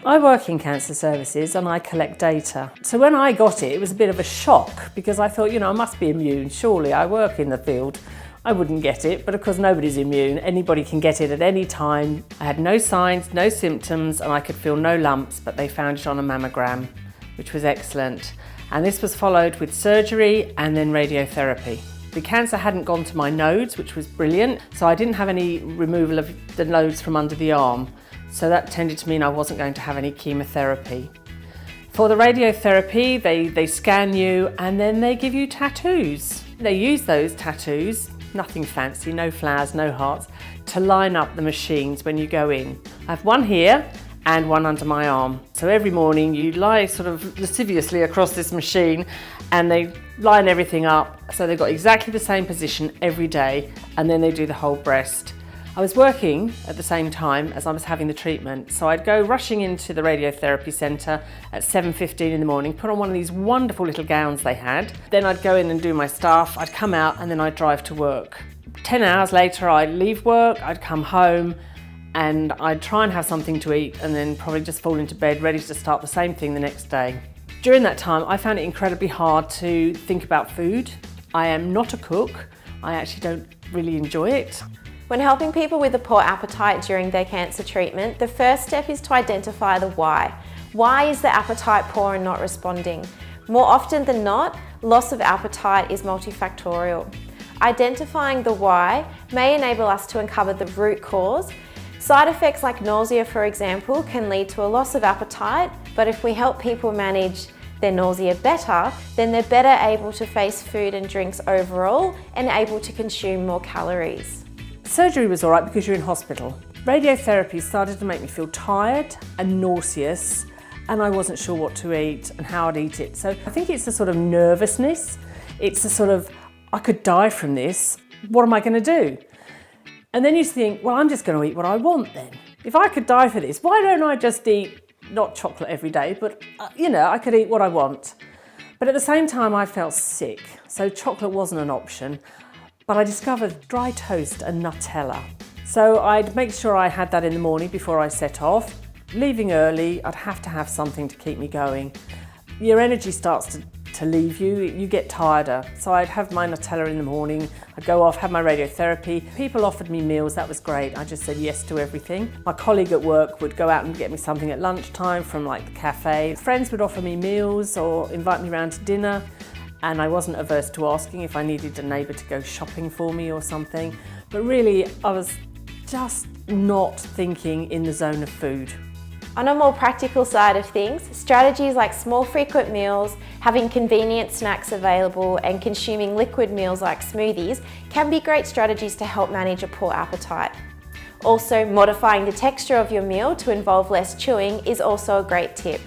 I work in cancer services and I collect data. So when I got it, it was a bit of a shock because I thought, I must be immune. Surely I work in the field. I wouldn't get it, but of course nobody's immune. Anybody can get it at any time. I had no signs, no symptoms, and I could feel no lumps, but they found it on a mammogram, which was excellent. And this was followed with surgery and then radiotherapy. The cancer hadn't gone to my nodes, which was brilliant, so I didn't have any removal of the nodes from under the arm. So that tended to mean I wasn't going to have any chemotherapy. For the radiotherapy, they scan you and then they give you tattoos. They use those tattoos, nothing fancy, no flowers, no hearts, to line up the machines when you go in. I have one here and one under my arm. So every morning you lie sort of lasciviously across this machine and they line everything up. So they've got exactly the same position every day, and then they do the whole breast. I was working at the same time as I was having the treatment, so I'd go rushing into the radiotherapy centre at 7:15 in the morning, put on one of these wonderful little gowns they had. Then I'd go in and do my stuff, I'd come out and then I'd drive to work. 10 hours later I'd leave work, I'd come home and I'd try and have something to eat and then probably just fall into bed ready to start the same thing the next day. During that time I found it incredibly hard to think about food. I am not a cook, I actually don't really enjoy it. When helping people with a poor appetite during their cancer treatment, the first step is to identify the why. Why is the appetite poor and not responding? More often than not, loss of appetite is multifactorial. Identifying the why may enable us to uncover the root cause. Side effects like nausea, for example, can lead to a loss of appetite, but if we help people manage their nausea better, then they're better able to face food and drinks overall and able to consume more calories. Surgery was all right because you're in hospital. Radiotherapy started to make me feel tired and nauseous, and I wasn't sure what to eat and how I'd eat it. So I think it's a sort of nervousness. It's a sort of, I could die from this. What am I going to do? And then you think, well, I'm just going to eat what I want then. If I could die for this, why don't I just eat, not chocolate every day, but I could eat what I want. But at the same time, I felt sick, so chocolate wasn't an option. But I discovered dry toast and Nutella. So I'd make sure I had that in the morning before I set off. Leaving early, I'd have to have something to keep me going. Your energy starts to leave you, you get tireder. So I'd have my Nutella in the morning, I'd go off, have my radiotherapy. People offered me meals, that was great. I just said yes to everything. My colleague at work would go out and get me something at lunchtime from like the cafe. Friends would offer me meals or invite me around to dinner. And I wasn't averse to asking if I needed a neighbour to go shopping for me or something. But really, I was just not thinking in the zone of food. On a more practical side of things, strategies like small frequent meals, having convenient snacks available and consuming liquid meals like smoothies can be great strategies to help manage a poor appetite. Also, modifying the texture of your meal to involve less chewing is also a great tip.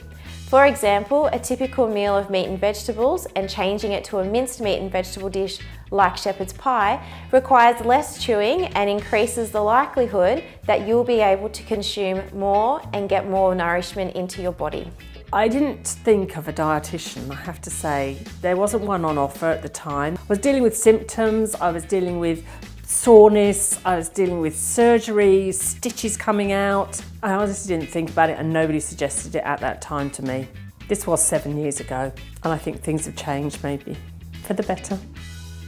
For example, a typical meal of meat and vegetables and changing it to a minced meat and vegetable dish like shepherd's pie requires less chewing and increases the likelihood that you'll be able to consume more and get more nourishment into your body. I didn't think of a dietitian, I have to say. There wasn't one on offer at the time. I was dealing with symptoms, I was dealing with soreness, I was dealing with surgery, stitches coming out. I honestly didn't think about it and nobody suggested it at that time to me. This was 7 years ago and I think things have changed maybe for the better.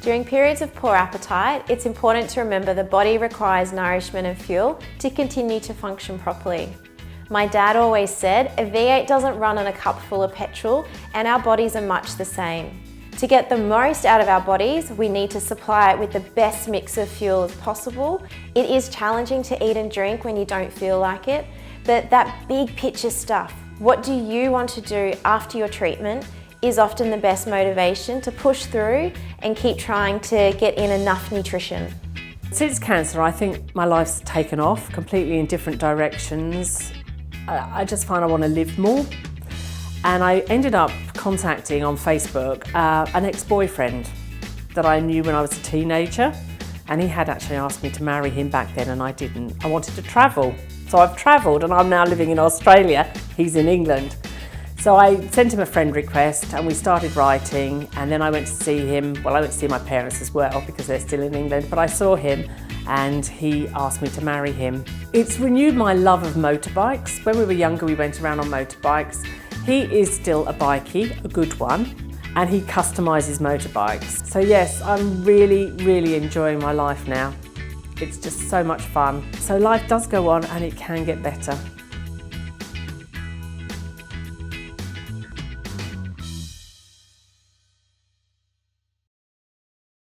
During periods of poor appetite, it's important to remember the body requires nourishment and fuel to continue to function properly. My dad always said, a V8 doesn't run on a cup full of petrol and our bodies are much the same. To get the most out of our bodies, we need to supply it with the best mix of fuel as possible. It is challenging to eat and drink when you don't feel like it, but that big picture stuff, what do you want to do after your treatment, is often the best motivation to push through and keep trying to get in enough nutrition. Since cancer, I think my life's taken off completely in different directions. I just find I want to live more. And I ended up contacting on Facebook an ex-boyfriend that I knew when I was a teenager, and he had actually asked me to marry him back then and I didn't. I wanted to travel. So I've travelled and I'm now living in Australia, he's in England. So I sent him a friend request and we started writing, and then I went to see him. Well, I went to see my parents as well because they're still in England, but I saw him and he asked me to marry him. It's renewed my love of motorbikes. When we were younger, we went around on motorbikes. He is still a bikie, a good one, and he customises motorbikes. So yes, I'm really enjoying my life now. It's just so much fun. So life does go on and it can get better.